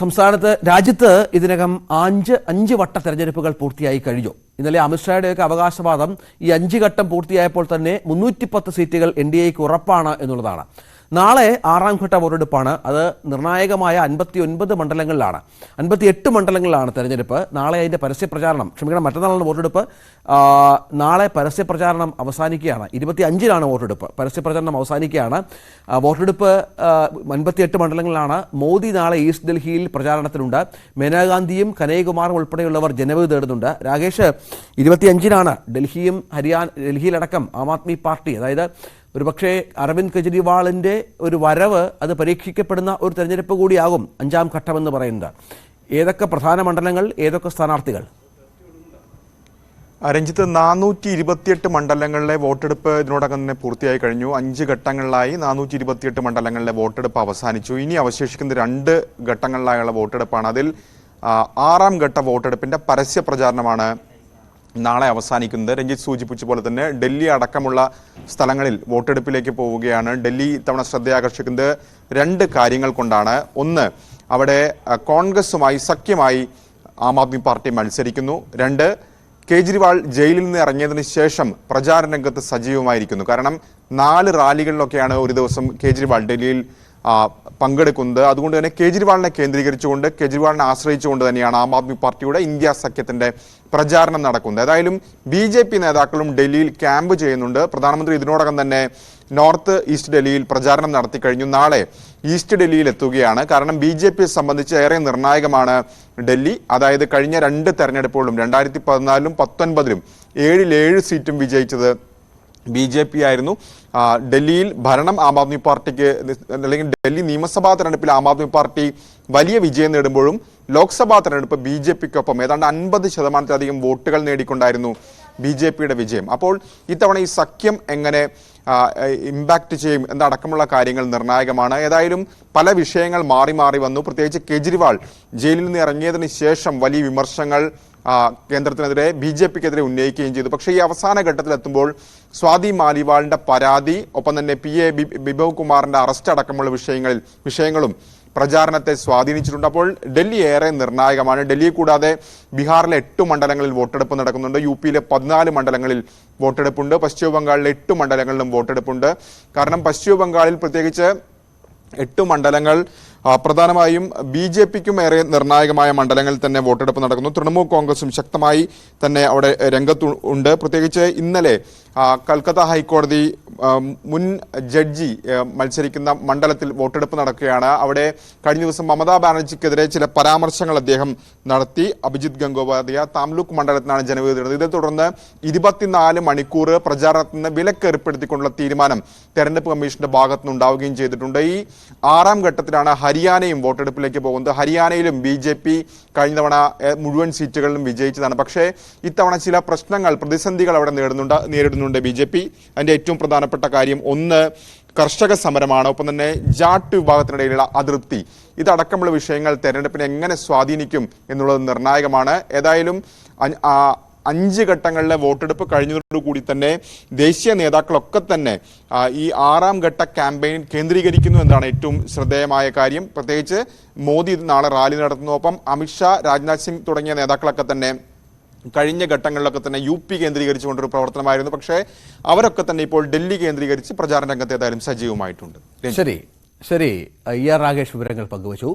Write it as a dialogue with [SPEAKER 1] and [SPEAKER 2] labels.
[SPEAKER 1] സംസ്ഥാനത്ത് രാജ്യത്ത് ഇതിനകം അഞ്ച് വട്ട തെരഞ്ഞെടുപ്പുകൾ പൂർത്തിയായി കഴിഞ്ഞു. ഇന്നലെ അമിത്ഷായുടെയൊക്കെ അവകാശവാദം ഈ 5 ഘട്ടം പൂർത്തിയായപ്പോൾ തന്നെ 310 സീറ്റുകൾ NDAക്ക് ഉറപ്പാണ് എന്നുള്ളതാണ്. നാളെ 6ാം ഘട്ട വോട്ടെടുപ്പാണ്. അത് നിർണായകമായ 59 മണ്ഡലങ്ങളിലാണ്, 58 മണ്ഡലങ്ങളിലാണ് തെരഞ്ഞെടുപ്പ്. നാളെ അതിൻ്റെ പരസ്യപ്രചാരണം, മറ്റന്നാളാണ് വോട്ടെടുപ്പ്. നാളെ പരസ്യപ്രചാരണം അവസാനിക്കുകയാണ്. 25-നാണ് വോട്ടെടുപ്പ്. പരസ്യപ്രചാരണം അവസാനിക്കുകയാണ്. വോട്ടെടുപ്പ് 58 മണ്ഡലങ്ങളിലാണ്. മോദി നാളെ ഈസ്റ്റ് ഡൽഹിയിൽ പ്രചാരണത്തിലുണ്ട്. മേനകാഗാന്ധിയും കനയ്യകുമാറും ഉൾപ്പെടെയുള്ളവർ ജനവിധി തേടുന്നുണ്ട്. രാകേഷ്, 25-നാണ് ഡൽഹിയിലടക്കം ആം ആദ്മി പാർട്ടി, അതായത് ഒരുപക്ഷെ അരവിന്ദ് കെജ്രിവാളിൻ്റെ ഒരു വരവ് അത് പരീക്ഷിക്കപ്പെടുന്ന ഒരു തെരഞ്ഞെടുപ്പ് കൂടിയാകും 5ാം ഘട്ടമെന്ന് പറയുന്നത്. ഏതൊക്കെ പ്രധാന മണ്ഡലങ്ങൾ, ഏതൊക്കെ സ്ഥാനാർത്ഥികൾ?
[SPEAKER 2] രഞ്ജിത്ത്, 428 മണ്ഡലങ്ങളിലെ വോട്ടെടുപ്പ് ഇതിനോടകം തന്നെ പൂർത്തിയായി കഴിഞ്ഞു. 5 ഘട്ടങ്ങളിലായി 428 മണ്ഡലങ്ങളിലെ വോട്ടെടുപ്പ് അവസാനിച്ചു. ഇനി അവശേഷിക്കുന്ന 2 ഘട്ടങ്ങളിലായുള്ള വോട്ടെടുപ്പാണ്. അതിൽ 6ാം ഘട്ട വോട്ടെടുപ്പിന്റെ പരസ്യ പ്രചാരണമാണ് നാളെ അവസാനിക്കുന്നത്. രഞ്ജിത്ത് സൂചിപ്പിച്ച പോലെ തന്നെ ഡൽഹി അടക്കമുള്ള സ്ഥലങ്ങളിൽ വോട്ടെടുപ്പിലേക്ക് പോവുകയാണ്. ഡൽഹി ഇത്തവണ ശ്രദ്ധയാകർഷിക്കുന്നത് 2 കാര്യങ്ങൾ കൊണ്ടാണ്. ഒന്ന്, അവിടെ കോൺഗ്രസുമായി സഖ്യമായി ആം ആദ്മി പാർട്ടി മത്സരിക്കുന്നു. 2, കേജ്രിവാൾ ജയിലിൽ നിന്ന് ഇറങ്ങിയതിന് ശേഷം പ്രചാരണ രംഗത്ത് സജീവമായിരിക്കുന്നു. കാരണം 4 റാലികളിലൊക്കെയാണ് ഒരു ദിവസം കേജ്രിവാൾ ഡൽഹിയിൽ പങ്കെടുക്കുന്നത്. അതുകൊണ്ട് തന്നെ കേജ്രിവാളിനെ കേന്ദ്രീകരിച്ചുകൊണ്ട്, കേജ്രിവാളിനെ ആശ്രയിച്ചുകൊണ്ട് തന്നെയാണ് ആം ആദ്മി പാർട്ടിയുടെ ഇന്ത്യ സഖ്യത്തിന്റെ പ്രചാരണം നടക്കുന്നത്. ഏതായാലും BJP നേതാക്കളും ഡൽഹിയിൽ ക്യാമ്പ് ചെയ്യുന്നുണ്ട്. പ്രധാനമന്ത്രി ഇതിനോടകം തന്നെ നോർത്ത് ഈസ്റ്റ് ഡൽഹിയിൽ പ്രചാരണം നടത്തി കഴിഞ്ഞു. നാളെ ഈസ്റ്റ് ഡൽഹിയിൽ എത്തുകയാണ്. കാരണം BJPയെ സംബന്ധിച്ച് ഏറെ നിർണായകമാണ് ഡൽഹി. അതായത് കഴിഞ്ഞ 2 തെരഞ്ഞെടുപ്പുകളും 2014-ലും 2019-ലും 7 സീറ്റും വിജയിച്ചത് BJP ആയിരുന്നു. ഡൽഹിയിൽ ഭരണം ആം ആദ്മി പാർട്ടിക്ക്, അല്ലെങ്കിൽ ഡൽഹി നിയമസഭാ തെരഞ്ഞെടുപ്പിൽ ആം ആദ്മി പാർട്ടി വലിയ വിജയം നേടുമ്പോഴും ലോക്സഭാ തെരഞ്ഞെടുപ്പ് BJPക്കൊപ്പം ഏതാണ്ട് 50%-ലധികം വോട്ടുകൾ നേടിക്കൊണ്ടായിരുന്നു BJPയുടെ വിജയം. അപ്പോൾ ഇത്തവണ ഈ സഖ്യം എങ്ങനെ ഇമ്പാക്റ്റ് ചെയ്യും എന്നടക്കമുള്ള കാര്യങ്ങൾ നിർണായകമാണ്. ഏതായാലും പല വിഷയങ്ങൾ മാറി മാറി വന്നു. പ്രത്യേകിച്ച് കേജ്രിവാൾ ജയിലിൽ നിന്ന് ഇറങ്ങിയതിന് ശേഷം വലിയ വിമർശനങ്ങൾ കേന്ദ്രത്തിനെതിരെ, BJPക്കെതിരെ ഉന്നയിക്കുകയും ചെയ്തു. പക്ഷേ ഈ അവസാന ഘട്ടത്തിലെത്തുമ്പോൾ സ്വാതി മാലിവാളിന്റെ പരാതി, ഒപ്പം തന്നെ PA ബിപ്ലബ് കുമാറിന്റെ അറസ്റ്റ് അടക്കമുള്ള വിഷയങ്ങളും പ്രചാരണത്തെ സ്വാധീനിച്ചിട്ടുണ്ട്. അപ്പോൾ ഡൽഹി ഏറെ നിർണായകമാണ്. ഡൽഹി കൂടാതെ ബീഹാറിലെ 8 മണ്ഡലങ്ങളിൽ വോട്ടെടുപ്പ് നടക്കുന്നുണ്ട്. UPയിലെ 14 മണ്ഡലങ്ങളിൽ വോട്ടെടുപ്പുണ്ട്. പശ്ചിമ ബംഗാളിലെ 8 മണ്ഡലങ്ങളിലും വോട്ടെടുപ്പുണ്ട്. കാരണം പശ്ചിമ ബംഗാളിൽ പ്രത്യേകിച്ച് 8 മണ്ഡലങ്ങൾ പ്രധാനമായും BJPക്കും ഏറെ നിർണായകമായ മണ്ഡലങ്ങളിൽ തന്നെ വോട്ടെടുപ്പ് നടക്കുന്നു. തൃണമൂൽ കോൺഗ്രസും ശക്തമായി തന്നെ അവിടെ രംഗത്ത് ഉണ്ട്. പ്രത്യേകിച്ച് ഇന്നലെ കൽക്കത്ത ഹൈക്കോടതി മുൻ ജഡ്ജി മത്സരിക്കുന്ന മണ്ഡലത്തിൽ വോട്ടെടുപ്പ് നടക്കുകയാണ്. അവിടെ കഴിഞ്ഞ ദിവസം മമതാ ബാനർജിക്കെതിരെ ചില പരാമർശങ്ങൾ അദ്ദേഹം നടത്തി. അഭിജിത് ഗംഗോപാധ്യായ താംലൂക്ക് മണ്ഡലത്തിനാണ് ജനവിധി തേടുന്നത്. ഇതേ തുടർന്ന് 24 മണിക്കൂർ പ്രചാരണത്തിൽ നിന്ന് വിലക്ക് ഏർപ്പെടുത്തിക്കൊണ്ടുള്ള തീരുമാനം തെരഞ്ഞെടുപ്പ് കമ്മീഷന്റെ ഭാഗത്തുനിന്ന് ഉണ്ടാവുകയും ചെയ്തിട്ടുണ്ട്. ഈ 6ാം ഘട്ടത്തിലാണ് ഹരിയാനയും വോട്ടെടുപ്പിലേക്ക് പോകുന്നത്. ഹരിയാനയിലും BJP കഴിഞ്ഞ തവണ മുഴുവൻ സീറ്റുകളിലും വിജയിച്ചതാണ്. പക്ഷേ ഇത്തവണ ചില പ്രശ്നങ്ങൾ, പ്രതിസന്ധികൾ അവിടെ നേരിടുന്നുണ്ട് BJP. അതിന്റെ ഏറ്റവും പ്രധാനപ്പെട്ട കാര്യം ഒന്ന്, കർഷക സമരമാണ്. ഒപ്പം തന്നെ ജാട്ട് വിഭാഗത്തിനിടയിലുള്ള അതൃപ്തി. ഇതടക്കമുള്ള വിഷയങ്ങൾ തെരഞ്ഞെടുപ്പിനെ എങ്ങനെ സ്വാധീനിക്കും എന്നുള്ളത് നിർണായകമാണ്. ഏതായാലും 5 ഘട്ടങ്ങളിലെ വോട്ടെടുപ്പ് കഴിഞ്ഞതോടുകൂടി തന്നെ ദേശീയ നേതാക്കളൊക്കെ തന്നെ ഈ 6ാം ഘട്ട ക്യാമ്പയിൻ കേന്ദ്രീകരിക്കുന്നു എന്നതാണ് ഏറ്റവും ശ്രദ്ധേയമായ കാര്യം. പ്രത്യേകിച്ച് മോദി നാളെ റാലി നടത്തുന്നു. ഒപ്പം അമിത്ഷാ, രാജ്നാഥ് സിംഗ് തുടങ്ങിയ നേതാക്കളൊക്കെ തന്നെ കഴിഞ്ഞ ഘട്ടങ്ങളിലൊക്കെ തന്നെ UP കേന്ദ്രീകരിച്ചുകൊണ്ടൊരു പ്രവർത്തനമായിരുന്നു. പക്ഷേ അവരൊക്കെ തന്നെ ഇപ്പോൾ ഡൽഹി കേന്ദ്രീകരിച്ച് പ്രചാരണ രംഗത്ത് ഏതായാലും സജീവമായിട്ടുണ്ട്.
[SPEAKER 1] ശരി, ER രാകേഷ് വിവരങ്ങൾ പങ്കുവച്ചു.